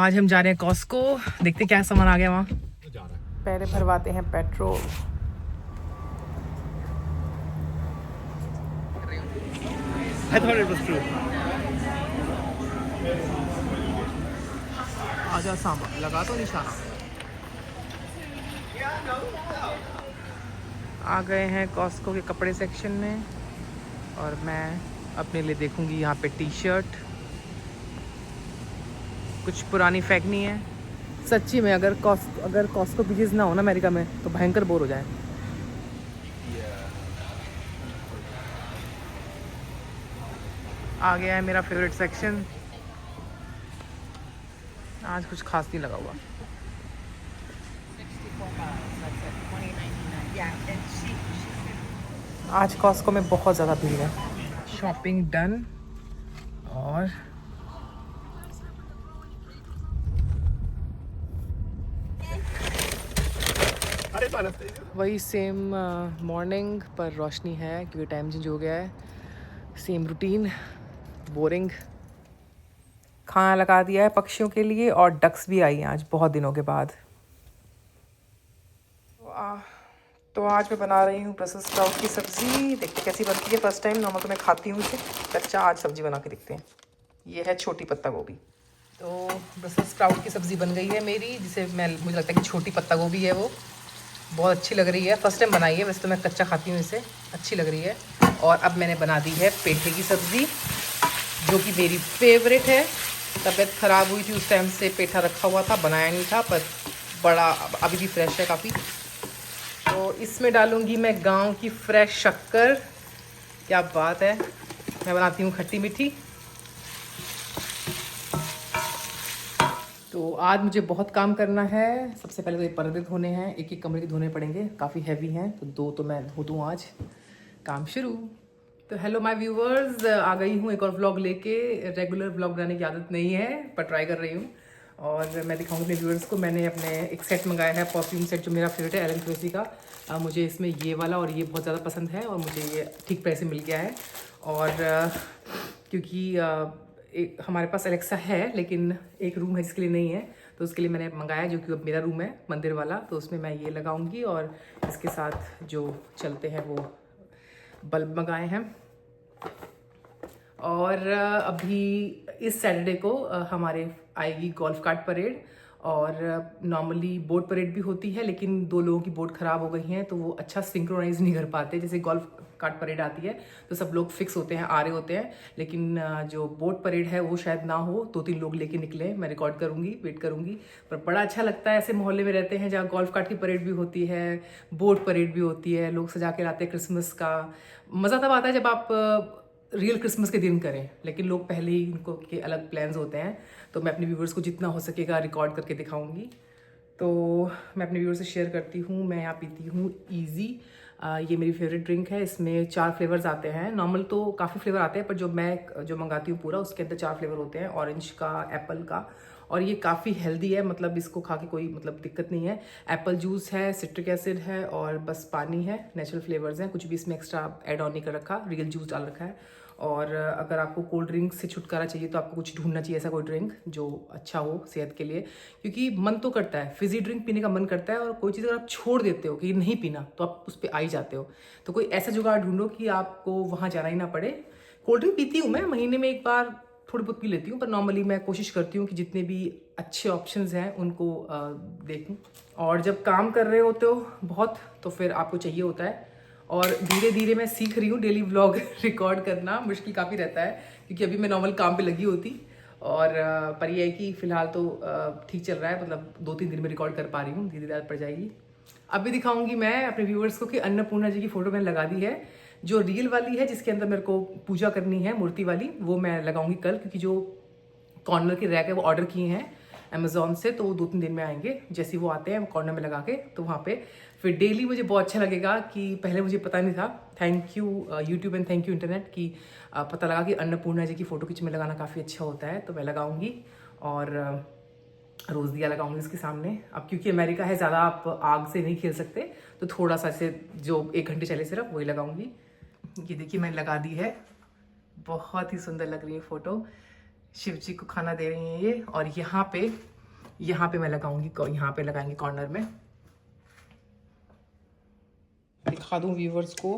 आज हम जा रहे हैं कॉस्को, देखते क्या सामान आ गया वहाँ। पहले भरवाते हैं petrol. I thought it was true. आजा सांबा लगा तो निशाना। आ गए हैं कॉस्को के कपड़े सेक्शन में और मैं अपने लिए देखूंगी यहाँ पे टी शर्ट। कुछ पुरानी फेंकनी है। सच्ची में अगर कॉस्को बीचेस ना हो ना अमेरिका में तो भयंकर बोर हो जाए। आ गया है मेरा फेवरेट सेक्शन। आज कुछ खास नहीं लगा हुआ। आज कॉस्को में बहुत ज़्यादा भीड़ है। शॉपिंग डन और वही सेम मॉर्निंग पर रोशनी है क्योंकि टाइम चेंज हो गया है। Same routine, boring. खाना लगा दिया है पक्षियों के लिए और डक्स भी आई हैं आज बहुत दिनों के बाद। तो आज मैं बना रही हूँ ब्रसेल्स स्प्राउट की सब्ज़ी। देखते कैसी बनती है। फर्स्ट टाइम नॉर्मल तो मैं खाती हूँ इसे कच्चा, आज सब्ज़ी बना के देखते हैं। ये है छोटी पत्ता गोभी। तो ब्रसेल्स स्प्राउट की सब्ज़ी बन गई है मेरी, जिसे मुझे लगता है कि छोटी पत्ता गोभी है वो बहुत अच्छी लग रही है। फर्स्ट टाइम बनाई है, वैसे तो मैं कच्चा खाती हूँ इसे, अच्छी लग रही है। और अब मैंने बना दी है पेठे की सब्ज़ी जो कि मेरी फेवरेट है। तबीयत ख़राब हुई थी उस टाइम से पेठा रखा हुआ था, बनाया नहीं था, पर बड़ा अभी भी फ्रेश है काफ़ी। तो इसमें डालूँगी मैं गांव की फ्रेश शक्कर। क्या बात है, मैं बनाती हूँ खट्टी मीठी। तो आज मुझे बहुत काम करना है। सबसे पहले तो ये पर्दे धोने हैं, एक एक कमरे के धोने पड़ेंगे, काफ़ी हैवी हैं, तो 2 तो मैं धो दूँ आज। काम शुरू। तो हेलो माय व्यूवर्स, आ गई हूँ एक और व्लॉग लेके। रेगुलर व्लॉग बनाने की आदत नहीं है पर ट्राई कर रही हूँ और मैं दिखाऊंगी अपने व्यूवर्स को। मैंने अपने एक सेट मंगाया है, परफ्यूम सेट, जो मेरा फेवरेट है, एलन क्रेसी का। मुझे इसमें ये वाला और ये बहुत ज़्यादा पसंद है और मुझे ये ठीक प्राइस में मिल गया है। और क्योंकि एक हमारे पास एलेक्सा है लेकिन एक रूम है जिसके लिए नहीं है, तो उसके लिए मैंने मंगाया जो कि अब मेरा रूम है मंदिर वाला। तो उसमें मैं ये लगाऊंगी और इसके साथ जो चलते हैं वो बल्ब मंगाए हैं। और अभी इस सैटरडे को हमारे आएगी गोल्फ कार्ट परेड। और नॉर्मली बोट परेड भी होती है लेकिन 2 लोगों की बोट ख़राब हो गई हैं तो वो अच्छा सिंक्रोनाइज नहीं कर पाते। जैसे गोल्फ कार्ट परेड आती है तो सब लोग फिक्स होते हैं, आ रहे होते हैं, लेकिन जो बोट परेड है वो शायद ना हो, 2-3 लोग लेके निकले। मैं रिकॉर्ड करूँगी, वेट करूँगी। पर बड़ा अच्छा लगता है, ऐसे मोहल्ले में रहते हैं जहाँ गोल्फ कार्ट की परेड भी होती है, बोट परेड भी होती है, लोग सजा के लाते हैं क्रिसमस का। मज़ा तब आता है जब आप रियल क्रिसमस के दिन करें, लेकिन लोग पहले ही उनको के अलग प्लान्स होते हैं। तो मैं अपने व्यूवर्स को जितना हो सकेगा रिकॉर्ड करके दिखाऊंगी। तो मैं अपने व्यूवर्स से शेयर करती हूँ। मैं यहाँ पीती हूँ ईजी। ये मेरी फेवरेट ड्रिंक है। इसमें 4 फ्लेवर्स आते हैं। नॉर्मल तो काफ़ी फ्लेवर आते हैं पर जो मंगाती हूँ पूरा, उसके अंदर 4 फ्लेवर होते हैं, ऑरेंज का, एप्पल का। और ये काफ़ी हेल्दी है, मतलब इसको खा के कोई दिक्कत नहीं है। एप्पल जूस है, सिट्रिक एसिड है और बस पानी है, नेचुरल फ्लेवर्स हैं, कुछ भी इसमें एक्स्ट्रा ऐड ऑन नहीं कर रखा, रियल जूस डाल रखा है। और अगर आपको कोल्ड ड्रिंक से छुटकारा चाहिए तो आपको कुछ ढूंढना चाहिए ऐसा कोई ड्रिंक जो अच्छा हो सेहत के लिए, क्योंकि मन तो करता है, फिजी ड्रिंक पीने का मन करता है, और कोई चीज़ अगर आप छोड़ देते हो कि नहीं पीना तो आप उस पर आ ही जाते हो। तो कोई ऐसा जुगाड़ ढूंढो कि आपको वहाँ जाना ही ना पड़े। कोल्ड ड्रिंक पीती हूँ मैं, महीने में एक बार थोड़ी बहुत पी लेती हूँ, पर नॉर्मली मैं कोशिश करती हूँ कि जितने भी अच्छे ऑप्शंस हैं उनको देखूँ। और जब काम कर रहे होते हो बहुत तो फिर आपको चाहिए होता है। और धीरे धीरे मैं सीख रही हूँ डेली व्लॉग रिकॉर्ड करना। मुश्किल काफ़ी रहता है क्योंकि अभी मैं नॉर्मल काम पे लगी होती, और पर यह है कि फ़िलहाल तो ठीक चल रहा है, मतलब 2-3 दिन में रिकॉर्ड कर पा रही हूँ, धीरे धीरे पड़ जाएगी। अभी दिखाऊंगी मैं अपने व्यूअर्स को कि अन्नपूर्णा जी की फ़ोटो मैंने लगा दी है। जो रियल वाली है जिसके अंदर मेरे को पूजा करनी है, मूर्ति वाली, वो मैं लगाऊंगी कल, क्योंकि जो कॉर्नर के रैक है वो ऑर्डर किए हैं अमेज़ॉन से, तो वो 2-3 दिन में आएंगे। जैसे वो आते हैं कॉर्नर में लगा के, तो वहाँ पे फिर डेली मुझे बहुत अच्छा लगेगा कि पहले मुझे पता नहीं था। Thank you YouTube and thank you internet की पता लगा कि अन्नपूर्णा जी की फ़ोटो खींच में लगाना काफ़ी अच्छा होता है, तो मैं लगाऊंगी। और रोज़ दिया लगाऊंगी उसके सामने। अब क्योंकि अमेरिका है, ज़्यादा आप आग से नहीं खेल सकते, तो थोड़ा सा ऐसे जो 1 घंटे चले सिर्फ वही लगाऊंगी। ये देखिए मैंने लगा दी है, बहुत ही सुंदर लग रही है फ़ोटो। शिव जी को खाना दे रही हैं ये, और यहाँ पे यहाँ पे मैं लगाऊंगी, यहाँ पे लगाएंगे कॉर्नर में। दिखा दूँ व्यूवर्स को,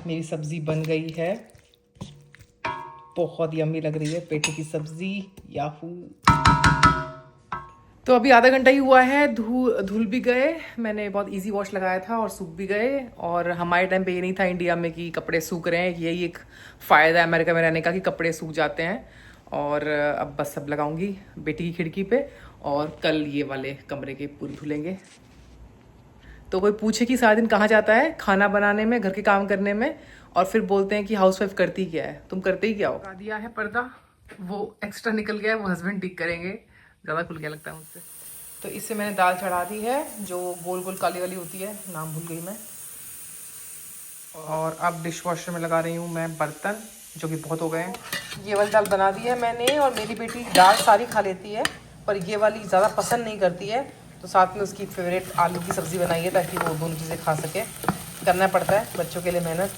मेरी सब्जी बन गई है, बहुत यम्मी लग रही है पेठी की सब्जी। याहू। तो अभी आधा घंटा ही हुआ है, धुल भी गए, मैंने बहुत इजी वॉश लगाया था और सूख भी गए। और हमारे टाइम पे ये नहीं था इंडिया में कि कपड़े सूख रहे हैं, यही एक फ़ायदा है अमेरिका में रहने का कि कपड़े सूख जाते हैं। और अब बस सब लगाऊंगी बेटी की खिड़की पे, और कल ये वाले कमरे के पूरे धुलेंगे। तो कोई पूछे कि सारा दिन कहाँ जाता है, खाना बनाने में, घर के काम करने में, और फिर बोलते हैं कि हाउसवाइफ करती क्या है, तुम करते ही क्या हो। लगा दिया है पर्दा, वो एक्स्ट्रा निकल गया है, वो हस्बैंड ठीक करेंगे, ज़्यादा खुल गया लगता है मुझसे। तो इससे मैंने दाल चढ़ा दी है, जो गोल गोल काली वाली होती है, नाम भूल गई मैं। और अब डिश वॉशर में लगा रही हूँ मैं बर्तन, जो कि बहुत हो गए हैं। ये वाली दाल बना दी है मैंने, और मेरी बेटी दाल सारी खा लेती है, पर ये वाली ज़्यादा पसंद नहीं करती है, तो साथ में उसकी फेवरेट आलू की सब्ज़ी बनाई है ताकि वो दोनों चीज़ें खा सके। करना पड़ता है बच्चों के लिए मेहनत।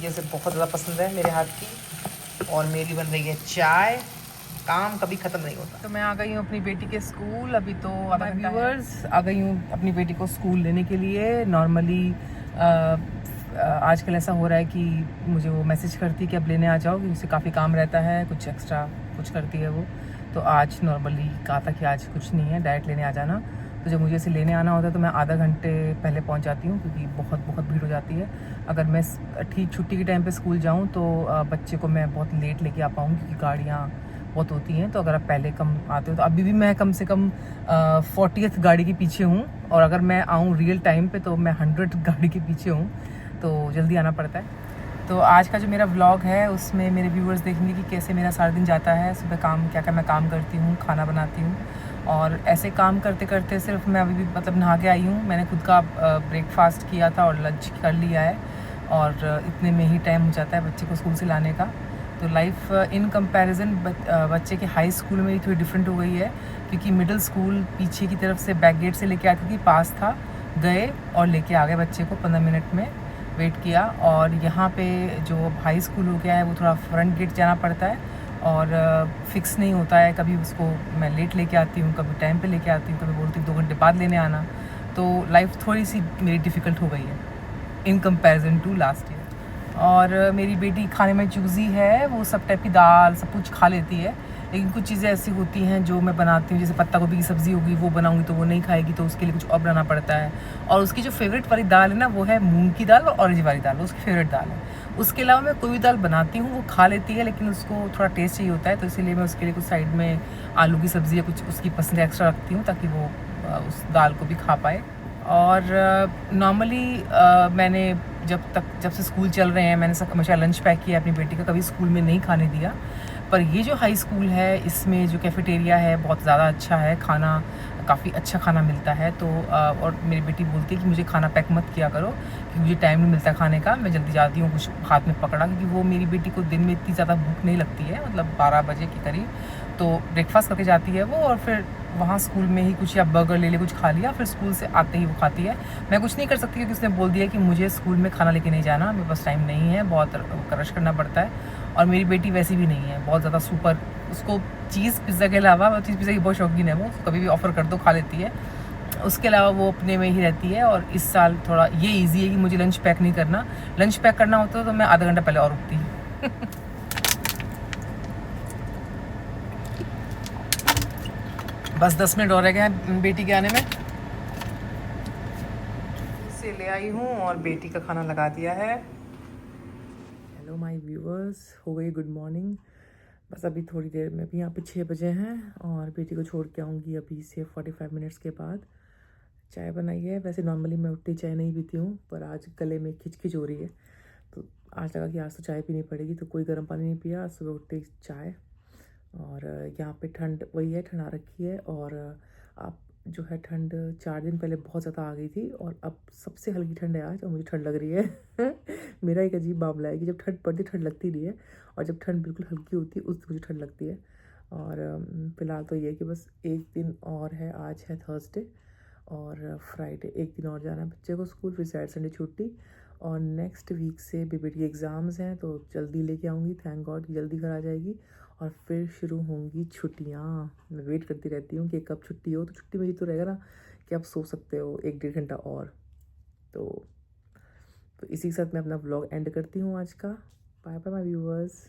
ये से बहुत ज़्यादा पसंद है मेरे हाथ की। और मेरी बन रही है चाय, काम कभी ख़त्म नहीं होता। तो मैं आ गई हूँ अपनी बेटी के स्कूल, अभी तो आधा घंटा व्यूअर्स आ गई हूँ अपनी बेटी को स्कूल लेने के लिए। नॉर्मली आजकल ऐसा हो रहा है कि मुझे वो मैसेज करती है कि अब लेने आ जाओ, क्योंकि उसे काफ़ी काम रहता है, कुछ एक्स्ट्रा कुछ करती है वो। तो आज नॉर्मली कहा था कि आज कुछ नहीं है, डायरेक्ट लेने आ जाना। तो जब मुझे इसे लेने आना होता है तो मैं आधा घंटे पहले पहुंच जाती हूँ, क्योंकि बहुत बहुत भीड़ हो जाती है। अगर मैं ठीक छुट्टी के टाइम पे स्कूल जाऊँ तो बच्चे को मैं बहुत लेट लेके आ पाऊँ, क्योंकि गाड़ियाँ बहुत होती हैं। तो अगर आप पहले कम आते हो तो अभी भी मैं कम से कम 40th गाड़ी के पीछे हूँ, और अगर मैं आऊँ रियल टाइम पे तो मैं 100 गाड़ी के पीछे हूँ, तो जल्दी आना पड़ता है। तो आज का जो मेरा व्लॉग है उसमें मेरे व्यूअर्स देखेंगे कि कैसे मेरा सारा दिन जाता है। सुबह काम क्या क्या मैं काम करती हूँ, खाना बनाती हूँ, और ऐसे काम करते करते सिर्फ मैं अभी भी मतलब नहा के आई हूँ। मैंने खुद का ब्रेकफास्ट किया था और लंच कर लिया है, और इतने में ही टाइम हो जाता है बच्चे को स्कूल से लाने का। तो लाइफ इन कंपैरिजन बच्चे के हाई स्कूल में थोड़ी डिफरेंट हो गई है, क्योंकि मिडिल स्कूल पीछे की तरफ से बैक गेट से लेके आती थी, पास था, गए और लेके आ गए बच्चे को, 15 मिनट में वेट किया। और यहाँ पे जो हाई स्कूल हो गया है वो थोड़ा फ्रंट गेट जाना पड़ता है, और फिक्स नहीं होता है, कभी उसको मैं लेट लेके आती हूँ, कभी टाइम पे लेके आती हूँ, कभी बोलती हूँ 2 घंटे बाद लेने आना। तो लाइफ थोड़ी सी मेरी डिफ़िकल्ट हो गई है in comparison to last year. और मेरी बेटी खाने में चूज़ी है, वो सब टाइप की दाल सब कुछ खा लेती है, लेकिन कुछ चीज़ें ऐसी होती हैं जो मैं बनाती हूँ, जैसे पत्ता गोभी की सब्ज़ी होगी, वो बनाऊँगी तो वो नहीं खाएगी, तो उसके लिए कुछ और बनाना पड़ता है। और उसकी जो फेवरेट वाली दाल है ना, वो है मूंग की दाल और ऑरेंज वाली दाल, उसकी फेवरेट दाल है। उसके अलावा मैं कोई भी दाल बनाती हूँ वो खा लेती है, लेकिन उसको थोड़ा टेस्ट चाहिए होता है, तो इसीलिए मैं उसके लिए कुछ साइड में आलू की सब्ज़ी या कुछ उसकी पसंद एक्स्ट्रा रखती हूँ, ताकि वो उस दाल को भी खा पाए। और नॉर्मली मैंने जब से स्कूल चल रहे हैं, मैंने हमेशा लंच पैक किया अपनी बेटी का, कभी स्कूल में नहीं खाने दिया। पर ये जो हाई स्कूल है इसमें जो कैफेटेरिया है बहुत ज़्यादा अच्छा है, खाना काफ़ी अच्छा खाना मिलता है। तो और मेरी बेटी बोलती है कि मुझे खाना पैक मत किया करो, क्योंकि मुझे टाइम नहीं मिलता खाने का, मैं जल्दी जाती हूँ कुछ हाथ में पकड़ा, क्योंकि वो मेरी बेटी को दिन में इतनी ज़्यादा भूख नहीं लगती है, मतलब 12 बजे के करीब। तो ब्रेकफास्ट करके जाती है वो, और फिर वहाँ स्कूल में ही कुछ या बर्गर ले कुछ खा लिया, फिर स्कूल से आते ही वो खाती है। मैं कुछ नहीं कर सकती, क्योंकि उसने बोल दिया कि मुझे स्कूल में खाना लेके नहीं जाना, मेरे पास टाइम नहीं है, बहुत रश करना पड़ता है। और मेरी बेटी वैसी भी नहीं है बहुत ज़्यादा सुपर, उसको चीज़ पिज़्ज़ा के अलावा, चीज़ पिज़्ज़ा की बहुत शौकीन है वो, कभी भी ऑफ़र कर दो खा लेती है। उसके अलावा वो अपने में ही रहती है। और इस साल थोड़ा ये ईजी है कि मुझे लंच पैक नहीं करना, लंच पैक करना होता तो मैं आधा घंटा पहले और उठती। बस 10 मिनट और रह गए हैं बेटी के आने में। से ले आई हूँ और बेटी का खाना लगा दिया है। हेलो माय व्यूअर्स, हो गई गुड मॉर्निंग। बस अभी थोड़ी देर में भी यहाँ पे 6 बजे हैं, और बेटी को छोड़ के आऊँगी अभी से 45 मिनट्स के बाद। चाय बनाई है, वैसे नॉर्मली मैं उठती चाय नहीं पीती हूँ, पर आज गले में खिचखिच हो रही है, तो आज लगा कि आज तो चाय पीनी पड़ेगी, तो कोई गर्म पानी नहीं पिया, सुबह उठते ही चाय। और यहाँ पे ठंड वही है, ठंडा रखी है। और आप जो है ठंड 4 दिन पहले बहुत ज़्यादा आ गई थी, और अब सबसे हल्की ठंड है आज, और मुझे ठंड लग रही है। मेरा एक अजीब मामला है कि जब ठंड पड़ती ठंड लगती नहीं है, और जब ठंड बिल्कुल हल्की होती है उस दिन मुझे ठंड लगती है। और फ़िलहाल तो ये है कि बस एक दिन और है, आज है थर्सडे, और फ्राइडे एक दिन और जाना है बच्चे को स्कूल, फिर सैटरडे संडे छुट्टी। और नेक्स्ट वीक से बीबीटी के एग्ज़ाम्स हैं तो जल्दी लेके आऊँगी, थैंक गॉड जल्दी घर आ जाएगी। और फिर शुरू होंगी छुट्टियाँ। मैं वेट करती रहती हूँ कि कब छुट्टी हो, तो छुट्टी में ये तो रहेगा ना कि आप सो सकते हो 1-1.5 घंटा और। तो इसी के साथ मैं अपना व्लॉग एंड करती हूँ आज का। Bye bye my viewers.